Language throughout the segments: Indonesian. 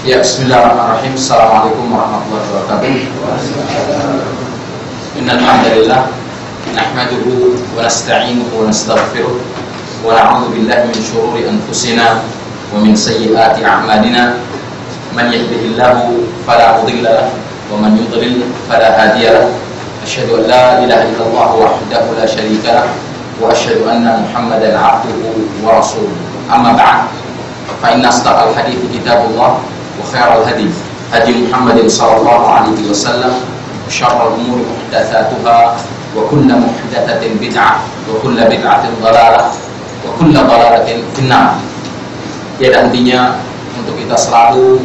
Ya, bismillahirrahmanirrahim. Assalamualaikum warahmatullahi wabarakatuh. Innal hamdalillah nahmaduhu wa nasta'inuhu wa nastaghfiruh wa na'udzu billahi min shururi anfusina wa min sayyiati a'malina. Man yahdihillahu fala mudilla lahu wa man yudlil fala hadiya lahu. Asyhadu an la ilaha illallah wahdahu la syarika lahu wa asyhadu anna Muhammadan 'abduhu wa rasuluh. Amma ba'd. Fa inna asdaqal hadithi kitabullah wa khairal hadi hadi Muhammadin sallallahu alaihi wasallam wa syarrul umuri muhdatsatuha wa kullu muhdatsatin bid'ah wa kullu bid'atin dhalalah wa kullu dhalalatin finnar. Ya, dan intinya untuk kita selalu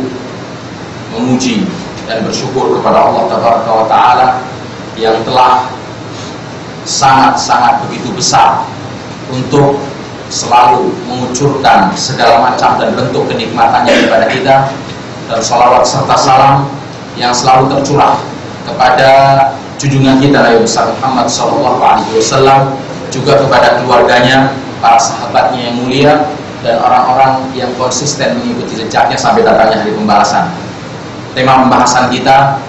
memuji dan bersyukur kepada Allah Tabaraka wa Ta'ala yang telah sangat-sangat begitu besar untuk selalu mengucurkan segala macam dan bentuk kenikmatannya kepada kita, dan salawat serta salam yang selalu tercurah kepada junjungan kita Nabi besar Muhammad SAW, juga kepada keluarganya, para sahabatnya yang mulia, dan orang-orang yang konsisten mengikuti jejaknya sampai datangnya hari pembalasan. Tema pembahasan kita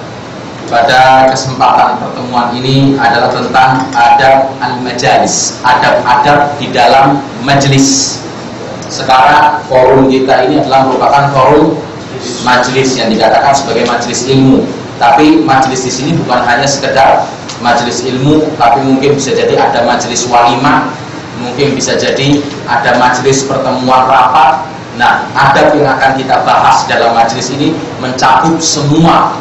pada kesempatan pertemuan ini adalah tentang adab al-majalis, adab-adab di dalam majelis. Sekarang forum kita ini adalah merupakan forum majelis yang dikatakan sebagai majelis ilmu. Tapi majelis di sini bukan hanya sekedar majelis ilmu, tapi mungkin bisa jadi ada majelis walimah, mungkin bisa jadi ada majelis pertemuan rapat. Nah, adab yang akan kita bahas dalam majelis ini mencakup semua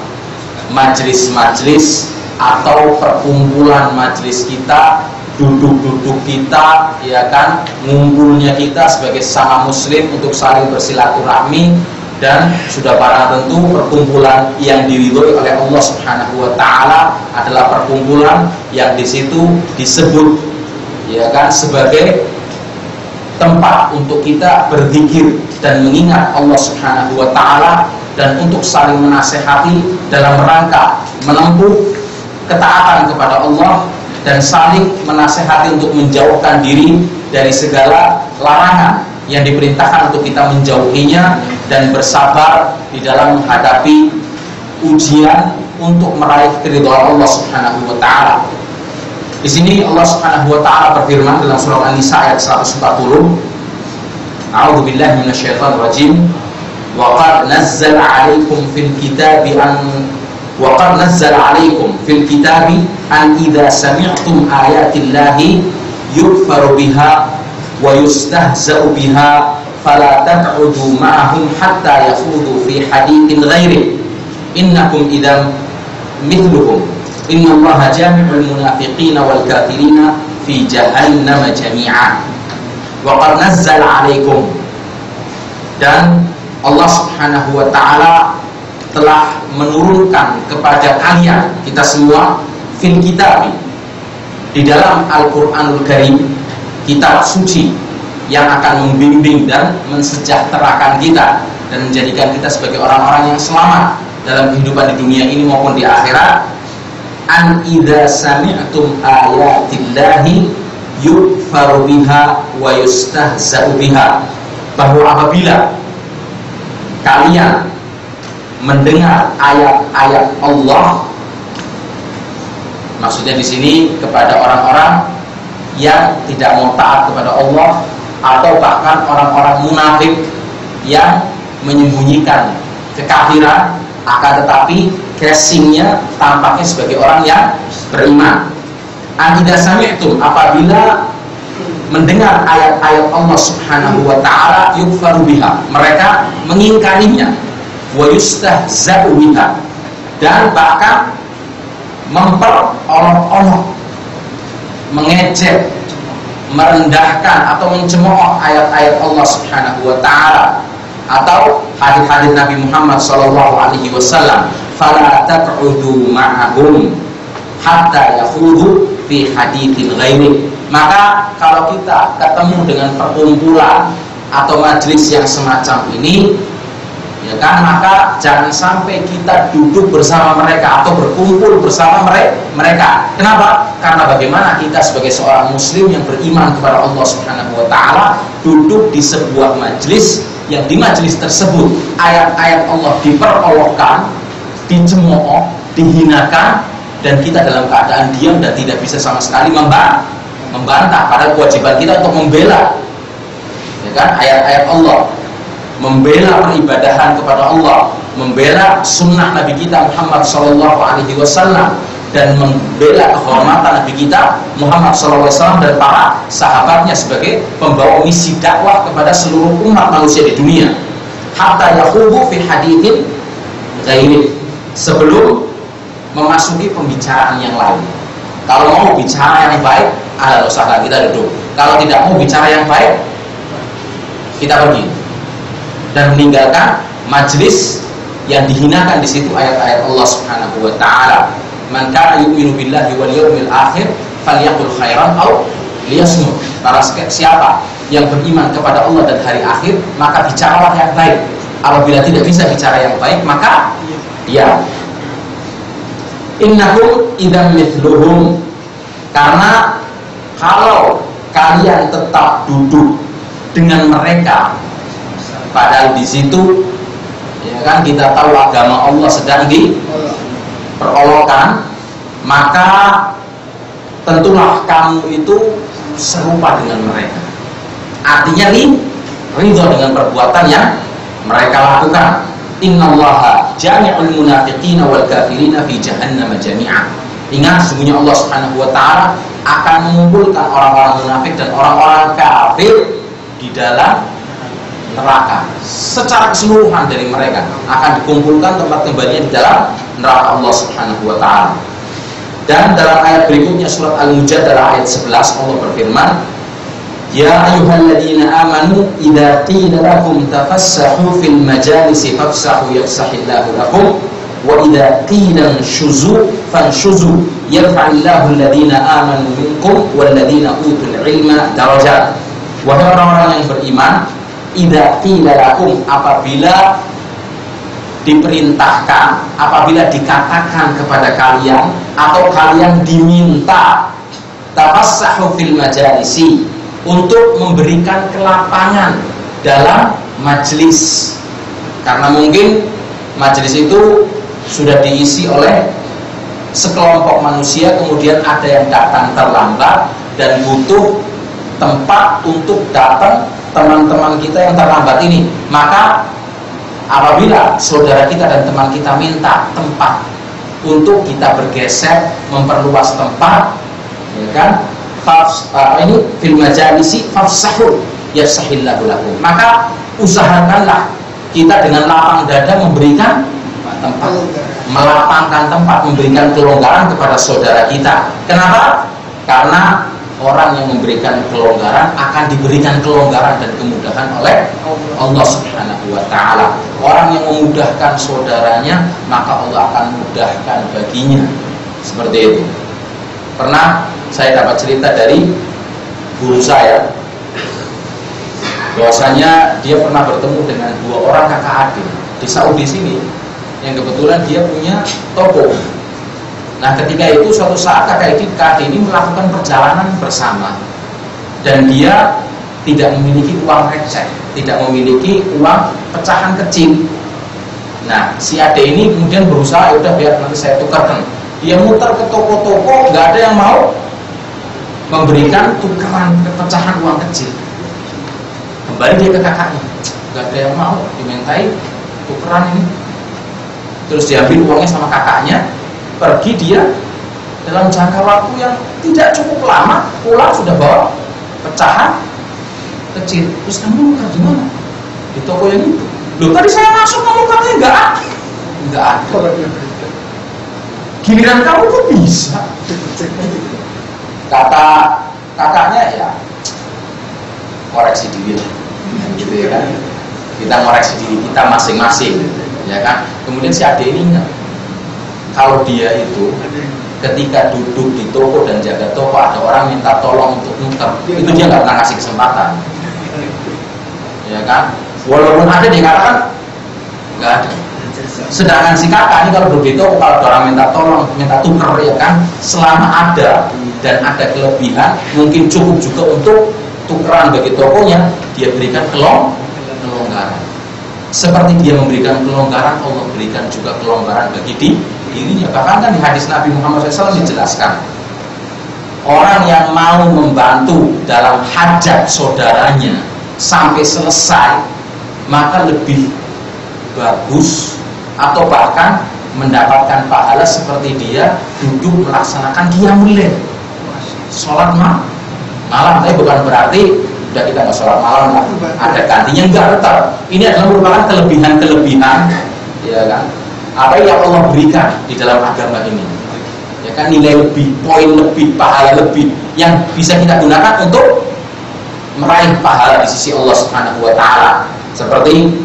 majelis-majelis atau perkumpulan majelis kita, duduk-duduk kita, ya kan, ngumpulnya kita sebagai sesama muslim untuk saling bersilaturahmi, dan sudah barang tentu perkumpulan yang diridhoi oleh Allah Subhanahu wa Ta'ala adalah perkumpulan yang di situ disebut, ya kan, sebagai tempat untuk kita berzikir dan mengingat Allah Subhanahu wa Ta'ala, dan untuk saling menasehati dalam rangka menempuh ketaatan kepada Allah, dan saling menasehati untuk menjauhkan diri dari segala larangan yang diperintahkan untuk kita menjauhinya, dan bersabar di dalam menghadapi ujian untuk meraih keridhaan Allah Subhanahu wa Ta'ala. Di sini Allah Subhanahu wa Ta'ala berfirman dalam surah An-Nisa ayat 140, A'udzu billahi minasyaitonir rajim. Wa qad nazzala 'alaikum fil kitabi an idza sami'tum ayatillahi yukfaru biha wa yustahza'u biha fala taq'udu ma'ahum hatta yakhudhu fi haditsin ghairi innakum idzan mithluhum innallaha jami'ul munafiqina wal kafirina fi jahannam jami'a. Wa qad nazzala 'alaikum, dan Allah Subhanahu wa Ta'ala telah menurunkan kepada kalian, kita semua, fil kitab, di dalam Al-Qur'anul Karim, kitab suci yang akan membimbing dan mensejahterakan kita dan menjadikan kita sebagai orang-orang yang selamat dalam kehidupan di dunia ini maupun di akhirat. An idza sami'tum ayatillahi yukfaru biha wa yustahza'u biha, bahwa apabila kalian mendengar ayat-ayat Allah, maksudnya di sini kepada orang-orang yang tidak mau taat kepada Allah, atau bahkan orang-orang munafik yang menyembunyikan kekafiran, akan tetapi casingnya tampaknya sebagai orang yang beriman. Idza sami'tum, apabila mendengar ayat-ayat Allah Subhanahu wa Ta'ala, yukfaru biha, mereka mengingkarinya, wa yustahza'u biha, dan bahkan memperolok-olok, mengejek, merendahkan atau mencemooh ayat-ayat Allah Subhanahu wa Ta'ala atau hadis-hadis Nabi Muhammad sallallahu alaihi wasallam. Fala taq'udu ma'ahum hatta yakhudhu fi haditsin ghairi. Maka kalau kita ketemu dengan perkumpulan atau majelis yang semacam ini, ya kan, maka jangan sampai kita duduk bersama mereka atau berkumpul bersama mereka. Kenapa? Karena bagaimana kita sebagai seorang muslim yang beriman kepada Allah Subhanahu wa Ta'ala duduk di sebuah majelis yang di majelis tersebut ayat-ayat Allah diperolokkan, dicemooh, dihinakan, dan kita dalam keadaan diam dan tidak bisa sama sekali membantah. Padahal kewajiban kita untuk membela, ya kan, ayat-ayat Allah, membela peribadahan kepada Allah, membela sunnah Nabi kita Muhammad SAW, dan membela kehormatan Nabi kita Muhammad SAW dan para sahabatnya sebagai pembawa misi dakwah kepada seluruh umat manusia di dunia. Hatta yakhubu fi hadithin ghairi, sebelum memasuki pembicaraan yang lain. Kalau mau bicara yang baik, ahlan wa sahlan, kita duduk. Kalau tidak mau bicara yang baik, kita pergi dan meninggalkan majlis yang dihinakan di situ ayat-ayat Allah Subhanahu wa taala. Man kana yu'minu billahi wal yawmil akhir falyaqul khairan aw liyasmut. Para siapa yang beriman kepada Allah dan hari akhir, maka bicaralah yang baik. Apabila tidak bisa bicara yang baik, maka diam. Innahum idzam mithluhum, karena kalau kalian tetap duduk dengan mereka, padahal di situ, ya kan, kita tahu agama Allah sedang diperolokkan, maka tentulah kamu itu serupa dengan mereka. Artinya ridho dengan perbuatan yang mereka lakukan. Innallaha jami'ul munafiqina wal kafirina fi jahannam jami'a. Ingat, sesungguhnya Allah Subhanahu wa taala akan mengumpulkan orang-orang munafik dan orang-orang kafir di dalam neraka. Secara keseluruhan dari mereka akan dikumpulkan tempat kembalinya di dalam neraka Allah Subhanahu wa taala. Dan dalam ayat berikutnya surat Al-Mujadalah ayat 11 Allah berfirman, Ya ayyuhalladzina amanu idza qila lakum tafassahu fil majalisi fafsahu yafsahillahu lakum wa idza qila shuzu fanshuzu yarfa'illahu alladzina amanu minkum walladzina utul ilma darajat. Wahai orang-orang yang beriman, idza qila lakum, apabila diperintahkan, apabila dikatakan kepada kalian atau kalian diminta tafassahu fil majalisi, untuk memberikan kelapangan dalam majelis, karena mungkin majelis itu sudah diisi oleh sekelompok manusia, kemudian ada yang datang terlambat dan butuh tempat untuk datang teman-teman kita yang terlambat ini. Maka apabila saudara kita dan teman kita minta tempat untuk kita bergeser, memperluas tempat, ya kan, ini fil majalisi fafsahu yafsahillahu lakum, maka usahakanlah kita dengan lapang dada memberikan tempat, melapangkan tempat, memberikan kelonggaran kepada saudara kita. Kenapa? Karena orang yang memberikan kelonggaran akan diberikan kelonggaran dan kemudahan oleh Allah Subhanahu wa taala. Orang yang memudahkan saudaranya, maka Allah akan mudahkan baginya. Seperti itu. Pernah saya dapat cerita dari guru saya, bahwasanya dia pernah bertemu dengan dua orang kakak adik di Saudi sini, yang kebetulan dia punya toko. Nah, ketika itu suatu saat kakak adik ini melakukan perjalanan bersama, dan dia tidak memiliki uang receh, tidak memiliki uang pecahan kecil. Nah, si adik ini kemudian berusaha, udah biar nanti saya tukarkan. Dia muter ke toko-toko, nggak ada yang mau memberikan tukeran pecahan uang kecil. Kembali dia ke kakaknya, nggak ada yang mau dimintai tukeran ini. Terus diambil uangnya sama kakaknya, pergi dia dalam jangka waktu yang tidak cukup lama, pulang sudah bawa pecahan kecil. Terus kamu nuker di mana? Di toko yang itu. Loh, tadi saya masuk kamu katanya nggak ada. Giliran kamu kok bisa? Kata kakaknya, ya koreksi diri lah, gitu ya kan. Kita koreksi diri kita masing-masing, ya kan. Kemudian si adik ini ingat, kalau dia itu ketika duduk di toko dan jaga toko, ada orang minta tolong untuk nuker, itu dia nggak pernah kasih kesempatan, ya kan. Walaupun ada, dia katakan nggak ada. Sedangkan si kakak ini kalau duduk di toko, kalau orang minta tolong, minta tuker, ya kan, selama ada dan ada kelebihan, mungkin cukup juga untuk tukeran bagi tokonya, dia berikan kelonggaran. seperti dia memberikan kelonggaran, Allah berikan juga kelonggaran bagi dirinya. Bahkan kan di hadis Nabi Muhammad SAW dijelaskan, orang yang mau membantu dalam hajat saudaranya sampai selesai, maka lebih bagus atau bahkan mendapatkan pahala seperti dia duduk melaksanakan qiyamul lail, sholat malam. Tapi bukan berarti udah kita nggak sholat malam lah, ada gantinya, enggak, tetap ini adalah merupakan kelebihan ya kan, apa yang Allah berikan di dalam agama ini, ya kan, nilai lebih, poin lebih, pahala lebih yang bisa kita gunakan untuk meraih pahala di sisi Allah Subhanahu wa Ta'ala. Seperti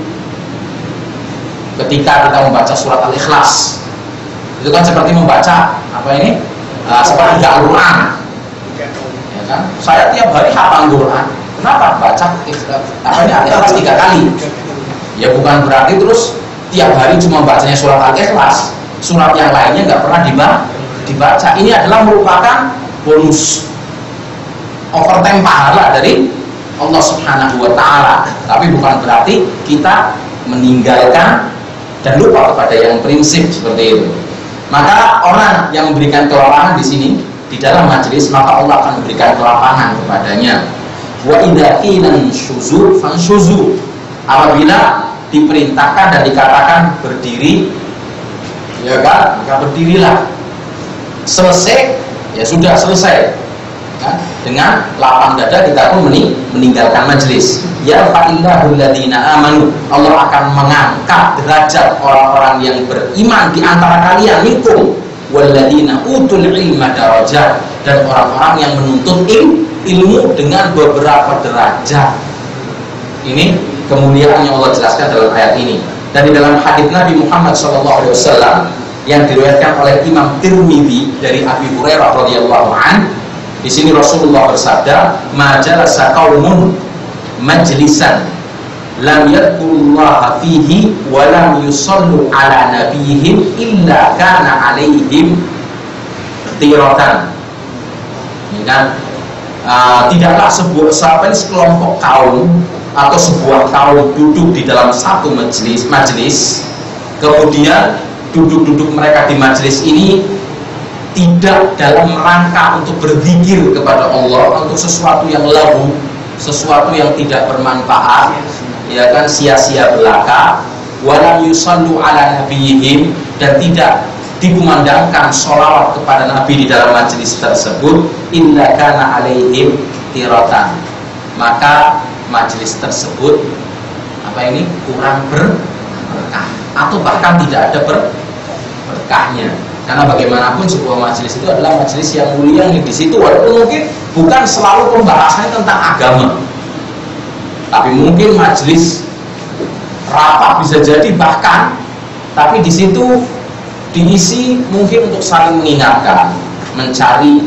ketika kita membaca surat Al-Ikhlas, itu kan seperti membaca apa ini, seperti Al-Quran, ya kan. Saya tiap hari hafal Quran. Kenapa? Baca Al-Ikhlas 3 kali. Ya bukan berarti terus tiap hari cuma bacanya surat Al-Ikhlas, surat yang lainnya nggak pernah dibaca. Ini adalah merupakan bonus overtime pahala dari Allah Subhanahu wa Ta'ala. Tapi bukan berarti kita meninggalkan dan lupa kepada yang prinsip seperti itu. Maka orang yang memberikan kelapangan di sini di dalam majelis, maka Allah akan memberikan kelapangan kepadanya. Wa idza qila syuzu fansyuzu, apabila diperintahkan dan dikatakan berdiri, ya kan, maka berdirilah. Selesai, ya sudah selesai kan? Dengan lapang dada kita pun meninggalkan majelis. Ya fa'illahul ladzina amanu, Allah akan mengangkat derajat orang-orang yang beriman di antara kalian, minkum walladzina utul ilma darajat, dan orang-orang yang menuntut ilmu dengan beberapa derajat. Ini kemuliaan yang Allah jelaskan dalam ayat ini. Dan di dalam hadits Nabi Muhammad SAW yang diriwayatkan oleh Imam Tirmidzi dari Abi Hurairah radhiyallahu an, di sini Rasulullah bersabda, majalasa qaumun majlisan lam yadhkurullaha fihi wa lam yusallu ala nabiyihim illa kana alaihim tiratan. Ini kan, tidaklah sekelompok kaum atau sebuah kaum duduk di dalam satu majelis, kemudian duduk mereka di majelis ini tidak dalam rangka untuk berzikir kepada Allah, untuk sesuatu yang lahu, sesuatu yang tidak bermanfaat, ya kan, sia-sia belaka. Walam yusallu ala nabiyihim, dan tidak dikumandangkan sholawat kepada Nabi di dalam majelis tersebut, illa kana alaihim tiratan, maka majelis tersebut kurang berkah atau bahkan tidak ada berkahnya. Karena bagaimanapun sebuah majelis itu adalah majelis yang mulia, yang di situ walaupun mungkin bukan selalu pembahasannya tentang agama, tapi mungkin majelis rapat bisa jadi bahkan, tapi di situ diisi mungkin untuk saling mengingatkan, mencari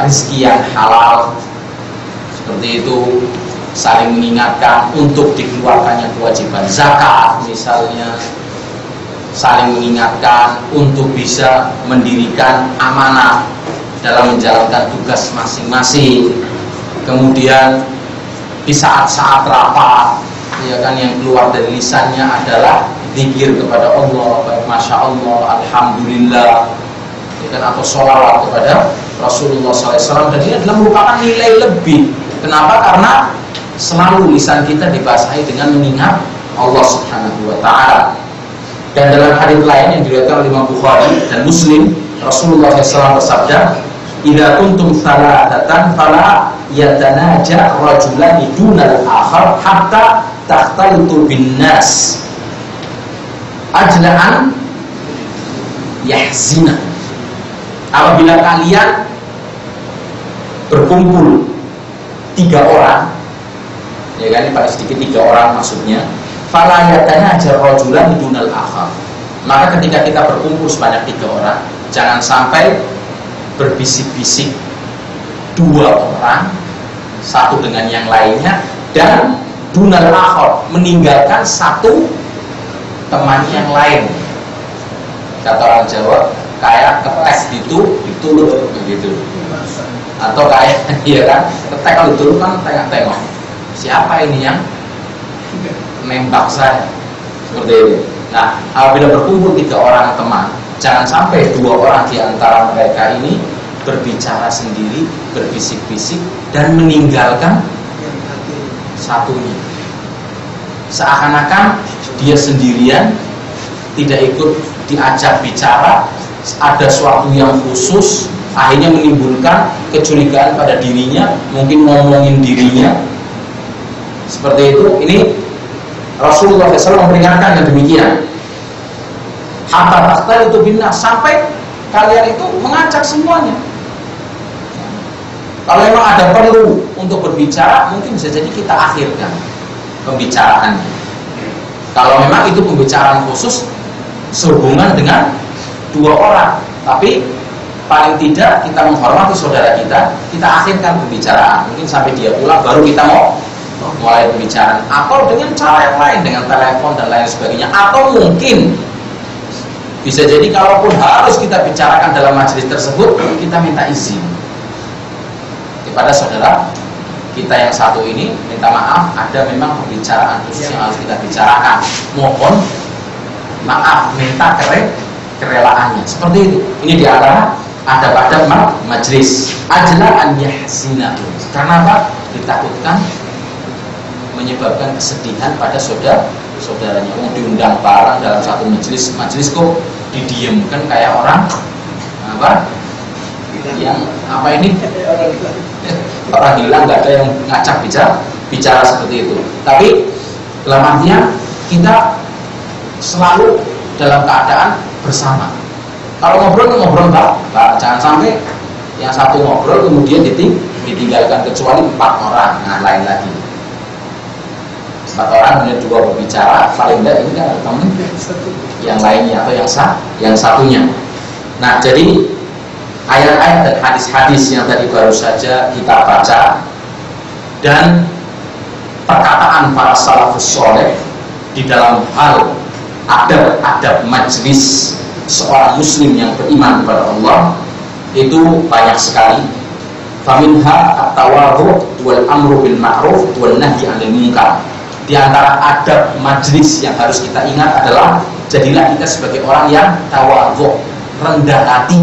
rezeki yang halal, seperti itu, saling mengingatkan untuk dikeluarkannya kewajiban zakat misalnya, saling mengingatkan untuk bisa mendirikan amanah dalam menjalankan tugas masing-masing. Kemudian di saat-saat rapat, ya kan, yang keluar dari lisannya adalah zikir kepada Allah, baik masya Allah, alhamdulillah, ya kan, atau sholawat kepada Rasulullah SAW. Dan ini adalah merupakan nilai lebih. Kenapa? Karena selalu lisan kita dibasahi dengan mengingat Allah Subhanahu wa Ta'ala. Dan dalam hadits lain yang diriwayatkan oleh Imam Bukhari dan Muslim, Rasulullah SAW bersabda, "Idza kuntum salatatan fala yatanaja rajulani dunal akhar hatta takhtalitu bin nas ajla'an yahzina." Apabila kalian berkumpul 3 orang, ya kan, paling sedikit 3 orang maksudnya, fala yatanaja rajulan dunal akhar, maka ketika kita berkumpul sebanyak 3 orang, jangan sampai berbisik-bisik 2 orang satu dengan yang lainnya, dan dunal akhar, meninggalkan satu teman yang lain. Kata orang Jawa, kayak ketek ditulut begitu, atau kayak ya kan, ketek kalau ditulut kan tengok-tengok siapa ini yang nembak saya, seperti itu. Nah, apabila berkumpul 3 orang teman, jangan sampai 2 orang di antara mereka ini berbicara sendiri, berbisik-bisik, dan meninggalkan satunya. Seakan-akan dia sendirian, tidak ikut diajak bicara, ada suatu yang khusus, akhirnya menimbulkan kecurigaan pada dirinya, mungkin ngomongin dirinya. Seperti itu. Ini Rasulullah SAW memperingatkan yang demikian. Hatta takhtal itu bina, sampai kalian itu mengajak semuanya. Kalau memang ada perlu untuk berbicara, mungkin bisa jadi kita akhirkan pembicaraannya. Kalau memang itu pembicaraan khusus sehubungan dengan 2 orang, tapi paling tidak kita menghormati saudara kita akhirkan pembicaraan. Mungkin sampai dia pulang baru kita mau mulai pembicaraan, atau dengan cara yang lain, dengan telepon dan lain sebagainya. Atau mungkin bisa jadi kalaupun harus kita bicarakan dalam majelis tersebut, kita minta izin kepada saudara kita yang satu ini, minta maaf, ada memang pembicaraan khusus yang harus kita bicarakan, mohon maaf, minta kerelaannya. Seperti itu. Ini diantara adab-adab majelis. Ajla an yahzina. Karena apa? Ditakutkan menyebabkan kesedihan pada saudaranya. Diundang bareng dalam satu majelis kok didiamkan kayak orang apa? Yang apa ini? Orang hilang, nggak ada yang ngacak bicara seperti itu. Tapi dalam artinya kita selalu dalam keadaan bersama. Kalau ngobrol Pak, jangan sampai yang satu ngobrol kemudian ditinggalkan, kecuali 4 orang. Nah, lain lagi. 4 orang kemudian juga berbicara, paling tidak ini kan ada teman yang lainnya atau yang satunya. Nah, jadi ayat-ayat dan hadis-hadis yang tadi baru saja kita baca dan perkataan para salafus saleh di dalam hal adab-adab majlis seorang muslim yang beriman kepada Allah itu banyak sekali. Faminha at-tawadhu wal amru bil ma'ruf wal nahyi 'anil munkar. Di antara adab majlis yang harus kita ingat adalah jadilah kita sebagai orang yang tawadhu, rendah hati.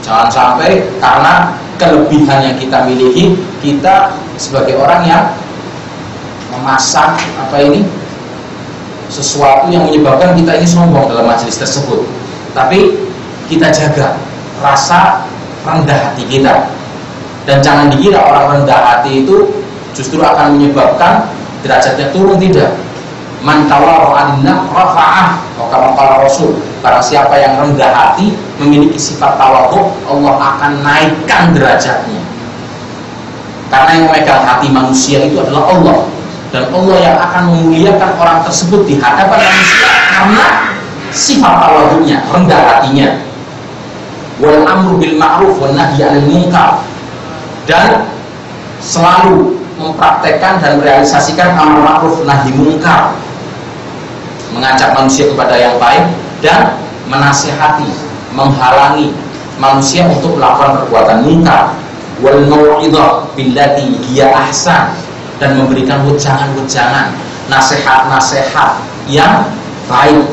Jangan sampai karena kelebihan yang kita miliki, kita sebagai orang yang memasang sesuatu yang menyebabkan kita ini sombong dalam majelis tersebut. Tapi kita jaga rasa rendah hati kita. Dan jangan dikira orang rendah hati itu justru akan menyebabkan derajatnya turun, tidak. Man tawadha'a lillah rafa'ah, kama qala Rasul. Barang siapa yang rendah hati, memiliki sifat tawadhu, Allah akan naikkan derajatnya. Karena yang memegang hati manusia itu adalah Allah, dan Allah yang akan memuliakan orang tersebut di hadapan manusia karena sifat tawadhunya, rendah hatinya. Wal amru bil ma'ruf wan nahyi 'anil munkar, dan selalu mempraktekkan dan merealisasikan amar ma'ruf nahi munkar, mengajak manusia kepada yang baik dan menasihati, menghalangi manusia untuk melakukan perbuatan munkar. Wal mau'izah billati hiya ahsan, dan memberikan wejangan-wejangan, nasihat-nasihat yang baik.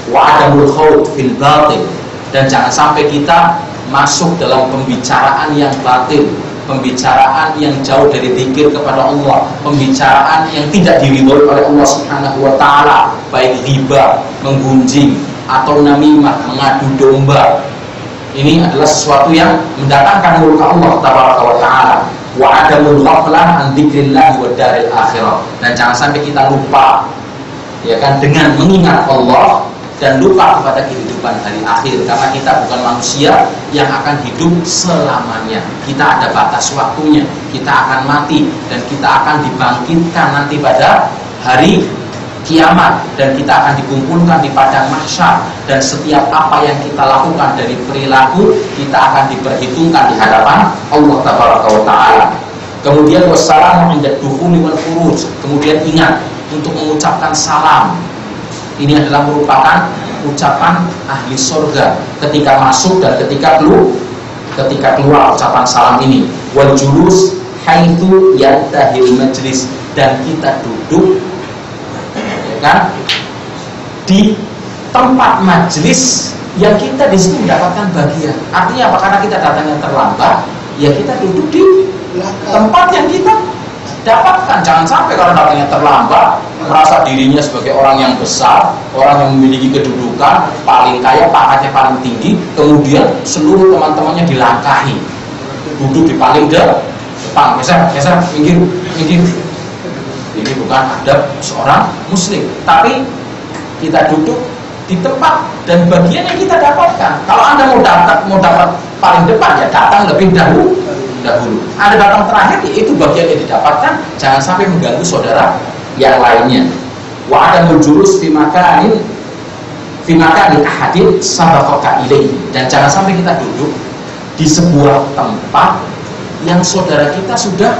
Wa adamul khawd fil batil, dan jangan sampai kita masuk dalam pembicaraan yang batil, pembicaraan yang jauh dari zikir kepada Allah, pembicaraan yang tidak diridhoi oleh Allah Subhanahu wa taala, baik riba, menggunjing, atau namimah, mengadu domba. Ini adalah sesuatu yang mendatangkan murka Allah tabaraka wa taala. Wa adamul ghaflah an dzikrillah wa daril akhirah, dan jangan sampai kita lupa, ya kan, dengan mengingat Allah dan lupa kepada kehidupan hari akhir, karena kita bukan manusia yang akan hidup selamanya. Kita ada batas waktunya, kita akan mati, dan kita akan dibangkitkan nanti pada hari kiamat, dan kita akan dikumpulkan di padang mahsyar, dan setiap apa yang kita lakukan dari perilaku kita akan diperhitungkan di hadapan Allah tabaraka wa taala. Kemudian wassalamu 'inda dukhuli wal khuruj, kemudian ingat untuk mengucapkan salam. Ini adalah merupakan ucapan ahli surga ketika masuk dan ketika keluar ucapan salam ini. Wal julus haitsu yantahil majlis, dan kita duduk kan, di tempat majelis yang kita di situ mendapatkan bagian. Artinya apa? Karena kita datangnya terlambat, ya kita duduk di tempat yang kita dapatkan. Jangan sampai kalau datangnya terlambat merasa dirinya sebagai orang yang besar, orang yang memiliki kedudukan paling kaya, pangkatnya paling tinggi, kemudian seluruh teman-temannya dilangkahi, duduk di paling depan, geser, minggir. Ini bukan adab seorang muslim. Tapi kita duduk di tempat dan bagian yang kita dapatkan. Kalau Anda mau dapat paling depan, ya datang lebih dahulu. Anda datang terakhir, itu bagian yang didapatkan. Jangan sampai mengganggu saudara yang lainnya. Wa adamul julus fi makanin ahadin sabaqaka ilaihi. Dan jangan sampai kita duduk di sebuah tempat yang saudara kita sudah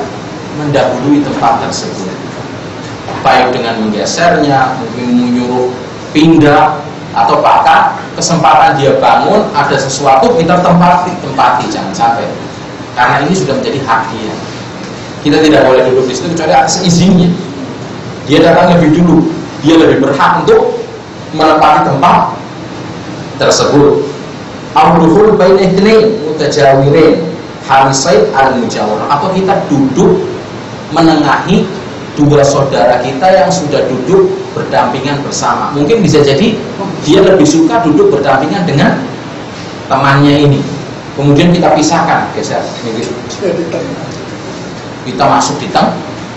mendahului tempat tersebut, baik dengan menggesernya, mungkin menyuruh pindah, atau bahkan kesempatan dia bangun ada sesuatu kita tempati. Jangan sampai, karena ini sudah menjadi hak dia. Kita tidak boleh duduk di situ kecuali atas izinnya. Dia datang lebih dulu, dia lebih berhak untuk menempati tempat tersebut. Al-dukhul baina ithnain mutajawirin hamisaid al-mujawara, atau kita duduk menengahi dua saudara kita yang sudah duduk berdampingan bersama. Mungkin bisa jadi dia lebih suka duduk berdampingan dengan temannya ini. Kemudian kita pisahkan, geser, kita masuk di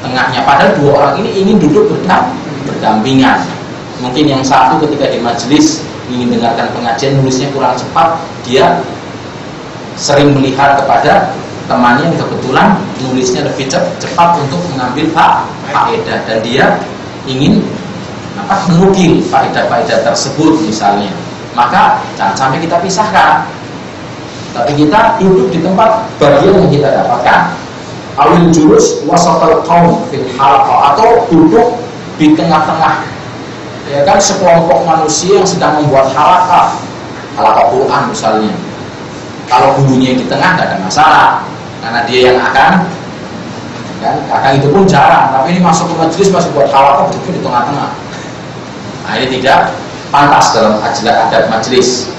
tengahnya. Padahal dua orang ini ingin duduk berdampingan. Mungkin yang satu ketika di majelis ingin dengarkan pengajian, nulisnya kurang cepat, dia sering melihat kepada temannya yang kebetulan nulisnya lebih cepat untuk mengambil faedah, dan dia ingin menukil faedah-faedah tersebut misalnya. Maka jangan sampai kita pisahkan, tapi kita duduk di tempat bagian yang kita dapatkan. Awil julus wasatal qaum fil halaqah, atau duduk di tengah-tengah, ya kan, sekelompok manusia yang sedang membuat halaqah Quran misalnya. Kalau gurunya di tengah tidak ada masalah, karena dia yang akan itu pun jarang. Tapi ini masuk ke majelis masih buat halaqah duduk di tengah-tengah. Nah, ini tidak pantas dalam adab majelis.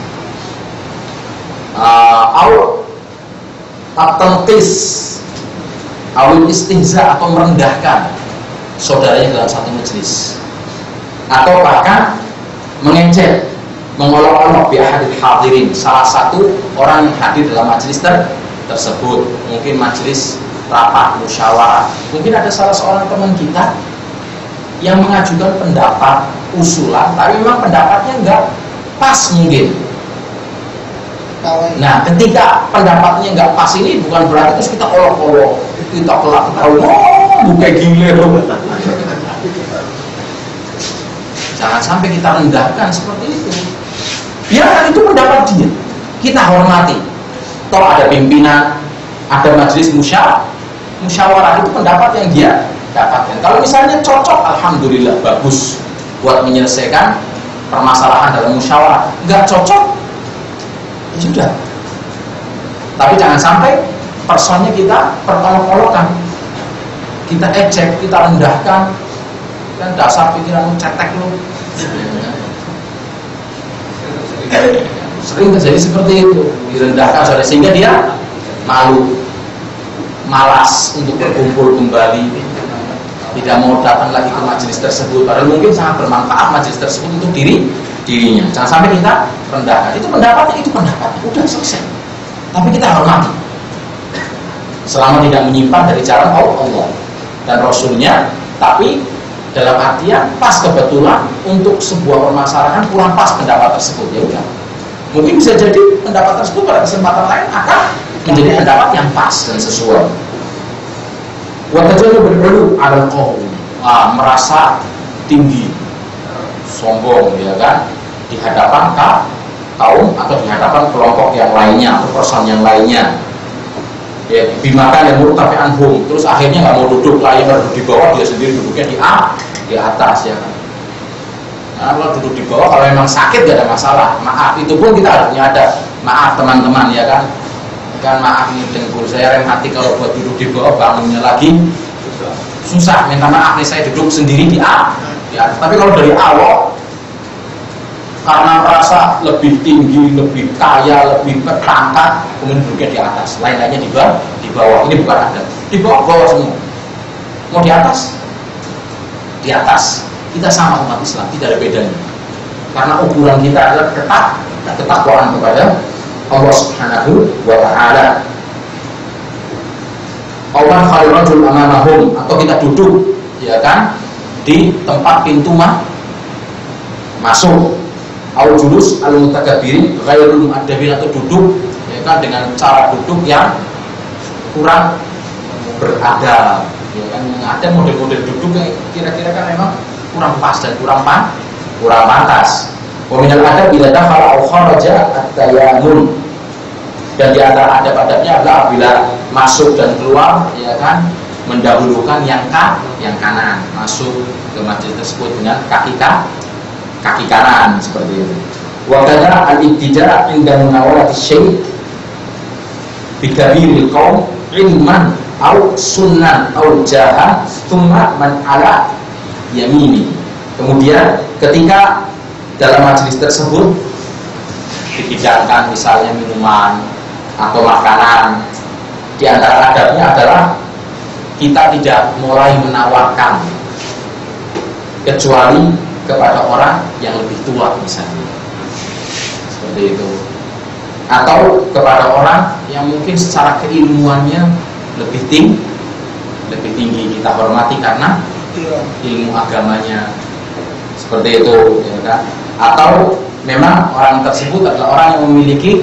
At-tanqis awil istihza, atau merendahkan saudaranya dalam satu majelis, atau bahkan mengejek, mengolok-olok bi ahadil hadirin, salah satu orang yang hadir dalam majelis tersebut. Mungkin majelis rapat musyawarah, mungkin ada salah seorang teman kita yang mengajukan pendapat, usulan, tapi memang pendapatnya enggak pas mungkin. Nah, ketika pendapatnya enggak pas ini bukan berarti terus kita olok-olok, kita kelak-kelak, bukan gile dong. Jangan sampai kita rendahkan seperti itu. Ya, itu pendapat dia, kita hormati. Toh ada pimpinan, ada majelis musyawarah, itu pendapat yang dia dapatkan. Kalau misalnya cocok, alhamdulillah, bagus buat menyelesaikan permasalahan dalam musyawarah. Enggak cocok, ya sudah. Tapi jangan sampai personnya kita perolok-olokan, kita ejek, kita rendahkan. Kan dasar pikiran cetek lu. Sering terjadi seperti itu, direndahkan sehingga dia malu, malas untuk berkumpul kembali, tidak mau datang lagi ke majelis tersebut. Padahal mungkin sangat bermanfaat majelis tersebut untuk dirinya. Jangan sampai kita rendahkan. Itu pendapatnya, udah selesai. Tapi kita hormati, selama tidak menyimpang dari jalan Allah dan Rasulnya. Tapi dalam artian pas kebetulan untuk sebuah permasalahan kurang pas pendapat tersebut, ya udah. Mungkin bisa jadi pendapat tersebut pada kesempatan lain akan menjadi pendapat yang pas dan sesuai. Watajalu berlalu ada kaum, merasa tinggi, sombong, ya kan, di hadapan kaum atau di hadapan kelompok yang lainnya atau person yang lainnya. Ya, bimakan yang murtafi anhum, terus akhirnya nggak mau duduk, lain duduk di bawah, dia sendiri duduknya di atas, ya kan. Nah, kalau duduk di bawah, kalau memang sakit gak ada masalah, maaf, itu pun kita harus ada maaf teman-teman, ya kan. Maaf nih dengkul saya rematik, kalau buat duduk di bawah bangunnya lagi susah, minta maaf nih, saya duduk sendiri di di atas. Tapi kalau dari awal karena merasa lebih tinggi, lebih kaya, lebih berpangkat, kemudian duduknya di atas, lain-lainnya di bawah. Ini bukan adat. Di bawah semua. Mau di atas? Di atas. Kita sama umat Islam, tidak ada bedanya. Karena ukuran kita adalah ketakwaan kepada Allah Subhanahu wa Ta'ala. Allah khalirajul amamahum, atau kita duduk, ya kan, di tempat pintu masuk. Au julus al-mutakabirin ghairul mu'addabin, atau duduk, ya kan, dengan cara duduk yang kurang beradab, ya kan. Yang ada model-model duduk yang kira-kira kan memang kurang pas dan kurang pantas. Wa minal adab bila dakhala aw kharaja at-tayammum, dan di antara adab-adabnya adalah apabila masuk dan keluar, ya kan, mendahulukan yang kanan, masuk ke masjid tersebut dengan kaki kanan, seperti itu. Wa kadza al-ibtida' inda munawalati syai' bi kabiril qaum ilman au sunnan au jahan thumma man ala yamini. Kemudian ketika dalam majelis tersebut dihidangkan misalnya minuman atau makanan, di antara adabnya adalah kita tidak mulai menawarkan kecuali kepada orang yang lebih tua misalnya, seperti itu, atau kepada orang yang mungkin secara keilmuannya lebih tinggi, kita hormati karena ilmu agamanya, seperti itu, ya kan? Atau memang orang tersebut adalah orang yang memiliki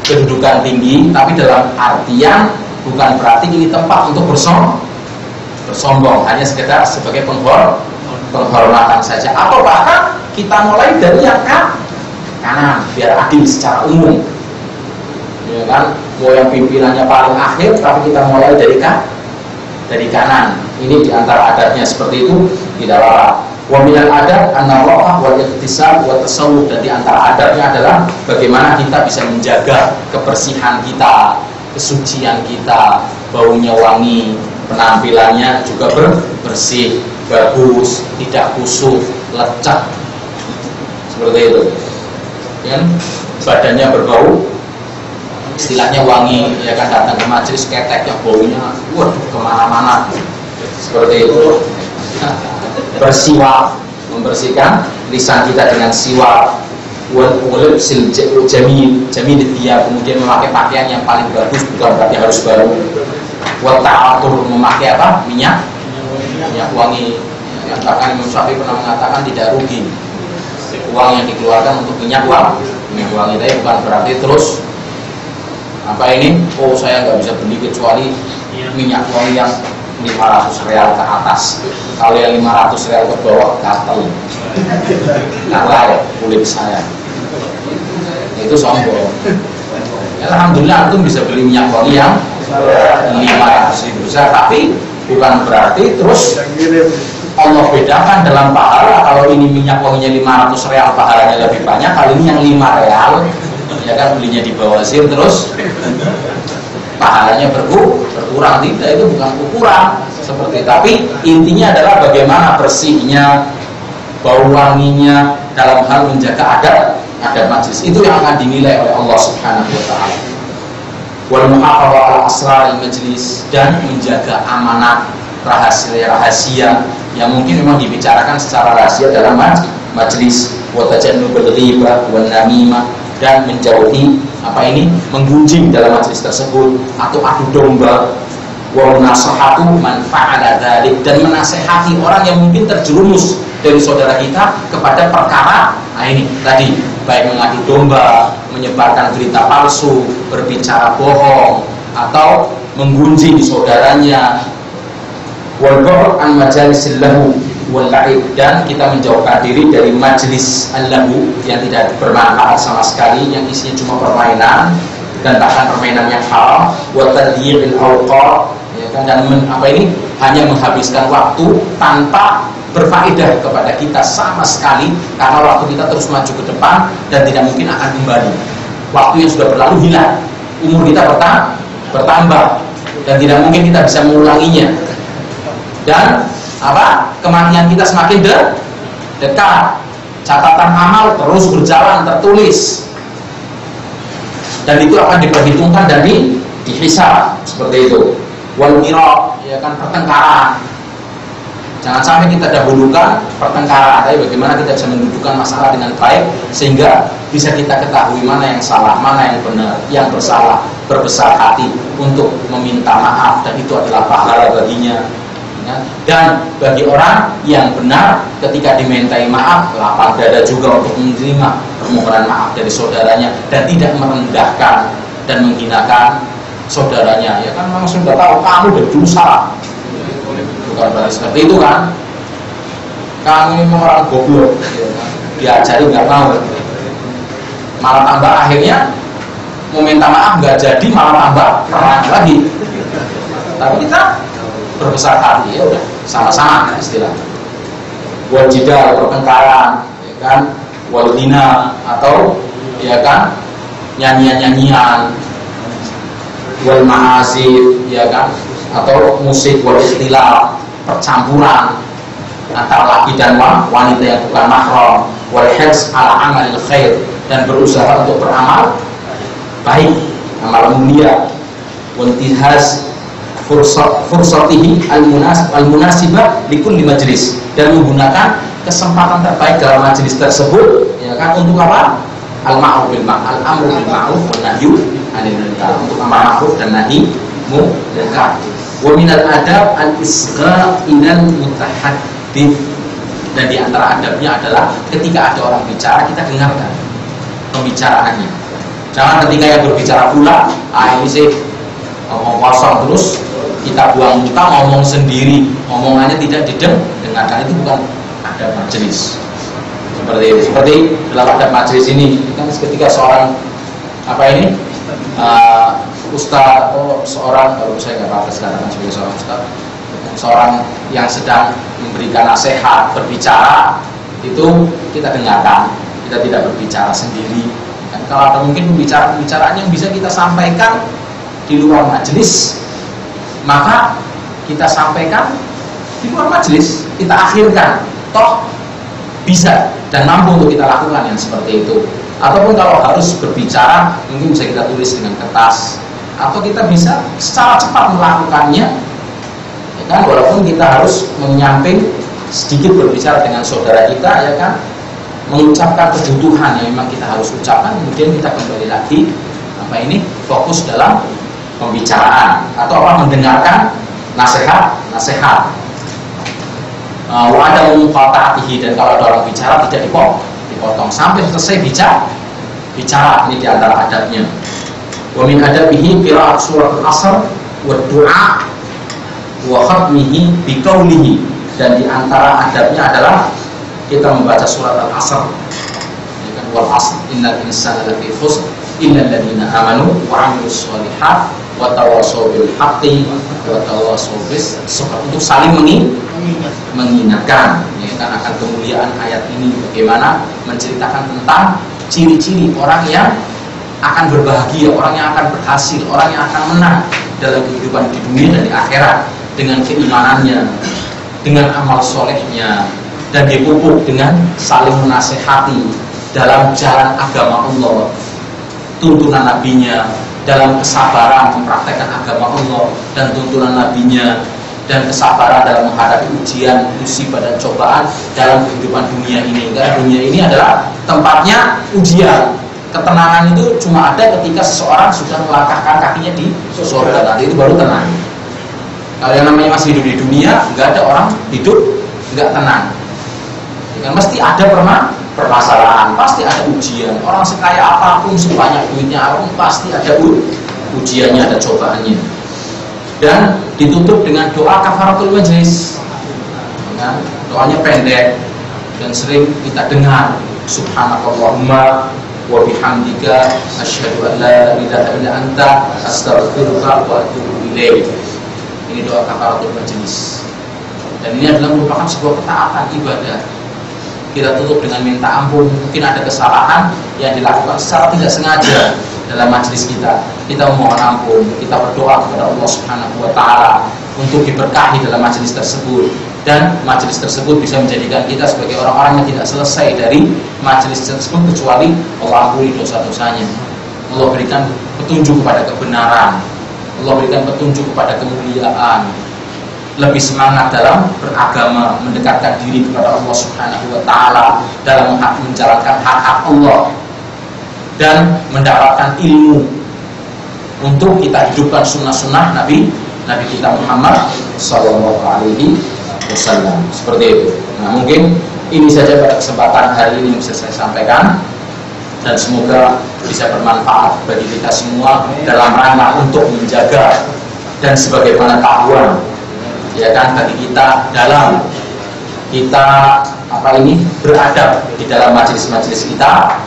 kedudukan tinggi, tapi dalam artian bukan berarti ini tempat untuk bersombong, hanya sekedar sebagai penghormatan saja. Atau bahkan kita mulai dari yang kanan biar adil secara umum, ya kan. Mau yang pimpinannya paling akhir, tapi kita mulai dari kanan. Ini diantara adatnya seperti itu, tidak apa-apa. Wa minal adab an-narafah wal iktisab wa tasawuf, dan diantara adabnya adalah bagaimana kita bisa menjaga kebersihan kita, kesucian kita, baunya wangi, penampilannya juga bersih, bagus, tidak kusut, lecek, seperti itu, kan? Badannya berbau, istilahnya wangi, ya kan, datang ke majelis keteknya baunya, waduh, kemana-mana, seperti itu. Bersiwak, membersihkan lisan kita dengan siwak. Wal sil jamil dia, kemudian memakai pakaian yang paling bagus, bukan berarti harus baru. Wa ta'atur, memakai apa? Minyak wangi. Yang bahkan Imam Syafi'i pernah mengatakan tidak rugi uang yang dikeluarkan untuk minyak wangi. Tapi bukan berarti terus apa ini? Oh, saya nggak bisa beli kecuali minyak wangi yang 500 real ke atas. Kalau yang 500 real ke bawah gatel, karena kulit saya. Itu sombong. Alhamdulillah antum bisa beli minyak wangi yang 500.000 tapi bukan berarti terus Allah bedakan dalam pahala. Kalau ini minyak wanginya 500 real pahalanya lebih banyak, kalau ini yang 5 real, ya kan, belinya di bawah sini terus pahalanya berkurang. Tidak, itu bukan ukuran seperti. Tapi intinya adalah bagaimana bersihnya, bau wanginya dalam hal menjaga adab majlis. Itu yang akan dinilai oleh Allah Subhanahu wa Ta'ala. Wal muhafadzah ala asrar majlis, dan menjaga amanat rahasia yang mungkin memang dibicarakan secara rahasia dalam majlis. Wa tajannubul ghibah wan namimah, dan menjauhi menggunjing dalam majlis tersebut atau adu domba. Wa nasihatu man fa'ala dzalik, dan menasehati orang yang mungkin terjerumus dari saudara kita kepada perkara ini tadi, baik mengadu domba, menyebarkan berita palsu, berbicara bohong, atau menggunjing saudaranya. Wal bu'd an majalisil lahu wal la'ib, dan kita menjauhkan diri dari majlis al-lahu yang tidak bermanfaat sama sekali, yang isinya cuma permainan dan bahkan permainan yang haram. Wa tadyi'il awqat, ya kan, dan hanya menghabiskan waktu tanpa berfaedah kepada kita sama sekali, karena waktu kita terus maju ke depan dan tidak mungkin akan kembali. Waktu yang sudah berlalu hilang, umur kita bertambah dan tidak mungkin kita bisa mengulanginya. Dan kematian kita semakin dekat. Catatan amal terus berjalan tertulis, dan itu akan diperhitungkan dan dihisab seperti itu. Wal mira, ya kan, pertengkaran. Jangan sampai kita dahulukan pertengkaran, tapi bagaimana kita bisa mendudukkan masalah dengan baik sehingga bisa kita ketahui mana yang salah, mana yang benar. Yang bersalah berbesar hati untuk meminta maaf, dan itu adalah pahala baginya. Dan bagi orang yang benar ketika dimintai maaf, lapang dada juga untuk menerima permohonan maaf dari saudaranya dan tidak merendahkan dan menghinakan saudaranya. Ya kan, memang sudah tahu kamu dari dulu salah, bukan berarti seperti itu kan. Kamu ini orang goblok, diajari nggak mau, malah tambah akhirnya mau minta maaf nggak jadi, malah tambah perang lagi. Tapi kita berbesar hati, ya udah sama-sama istilahnya. Wal jidal, pertengkaran, ya kan, wal ghina, atau ya kan nyanyian-nyanyian, wal ma'azif, ya kan, atau musik, wal ikhtilaf, percampuran antara laki dan wanita yang bukan mahram, wal hirs ala amalil khair, dan berusaha untuk beramal baik, amal mulia, wal intihaz fursatihi al-munasibah likulli majlis, dan menggunakan kesempatan terbaik dalam majelis tersebut, ya kan, untuk apa? Al-ma'ruf bil ma'ruf, al-amru bil ma'ruf wa nahyu 'anil munkar, untuk amar ma'ruf dan nahi munkar. Wa minal adab al-isgha' ilal mutahaddits, dan di antara adabnya adalah ketika ada orang bicara kita dengarkan pembicaraannya. Jangan ketika yang berbicara pula, ini sih ngomong kosong terus kita buang muka ngomong sendiri, ngomongannya tidak didengarkan. Itu bukan adab majelis. Seperti dalam adab majelis ini kan, ketika seorang ustaz atau seorang, kalau saya nggak pantas katakan sebagai seorang ustaz, seorang yang sedang memberikan nasihat berbicara, itu kita dengarkan, kita tidak berbicara sendiri. Dan kalau ada mungkin pembicaraan yang bisa kita sampaikan di luar majelis, maka kita sampaikan di luar majelis, kita akhirkan, toh bisa dan mampu untuk kita lakukan yang seperti itu. Ataupun kalau harus berbicara, mungkin bisa kita tulis dengan kertas, atau kita bisa secara cepat melakukannya, ya kan, walaupun kita harus menyamping sedikit berbicara dengan saudara kita, ya kan, mengucapkan kebutuhan yang memang kita harus ucapkan, kemudian kita kembali lagi fokus dalam pembicaraan atau mendengarkan nasihat. Wa ada muqata'atihi, dan kalau ada orang bicara tidak dipotong sampai selesai bicara. Ini di antara adabnya. Wa min adabihi qira'at surat al-asr wa du'a wa khatmihi bi qawlihi, dan di antara adabnya adalah kita membaca surat al-asr, wal asr innal insana lafi khusr illal ladzina amanu wa 'amilus shalihat wa tawassaw bil haqqi wa tawassaw bis sabr, untuk saling mengingatkan, ya kan, akan kemuliaan ayat ini, bagaimana menceritakan tentang ciri-ciri orang yang akan berbahagia, orang yang akan berhasil, orang yang akan menang dalam kehidupan di dunia dan di akhirat, dengan keimanannya, dengan amal solehnya, dan dipupuk dengan saling menasehati dalam jalan agama Allah, tuntunan nabinya, dalam kesabaran mempraktekkan agama Allah dan tuntunan nabinya, dan kesabaran dalam menghadapi ujian, musibah dan cobaan dalam kehidupan dunia ini. Karena dunia ini adalah tempatnya ujian. Ketenangan itu cuma ada ketika seseorang sudah melangkahkan kakinya di surga, nanti itu baru tenang. Kalau yang namanya masih hidup di dunia, nggak ada orang hidup nggak tenang. Ya kan, mesti ada permasalahan, pasti ada ujian. Orang sekaya apapun, sebanyak duitnya apapun, pasti ada ujiannya, ada cobaannya. Dan ditutup dengan doa kafaratul majlis. Ya, doanya pendek dan sering kita dengar, subhanakallahumma wa bihamdika asyhadu an la ilaha illa anta astaghfiruka wa atubu ilaik. Ini doa kafaratul majlis. Dan ini adalah merupakan sebuah ketaatan ibadah. Kita tutup dengan minta ampun. Mungkin ada kesalahan yang dilakukan secara tidak sengaja dalam majelis kita. Kita memohon ampun, kita berdoa kepada Allah Subhanahu wa taala untuk diberkahi dalam majelis tersebut. dan majelis tersebut bisa menjadikan kita sebagai orang-orang yang tidak selesai dari majelis tersebut kecuali Allah ampuni dosa-dosanya. Allah berikan petunjuk kepada kebenaran, Allah berikan petunjuk kepada kemuliaan, lebih semangat dalam beragama, mendekatkan diri kepada Allah Subhanahu wa taala dalam menjalankan hak-hak Allah, dan mendapatkan ilmu untuk kita hidupkan sunnah-sunnah Nabi kita Muhammad sallallahu alaihi wasallam. Seperti itu. Nah, mungkin ini saja pada kesempatan hari ini yang bisa saya sampaikan, dan semoga bisa bermanfaat bagi kita semua dalam rangka untuk menjaga dan sebagai pengetahuan, ya kan, bagi kita dalam kita beradab di dalam majelis-majelis kita.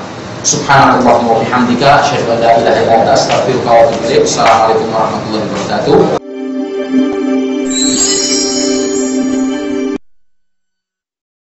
Subhanallahumma wa bihamdika asyhadu an la ilaha illa anta astaghfiruka wa atubu ilaik. Assalamualaikum warahmatullahi wabarakatuh.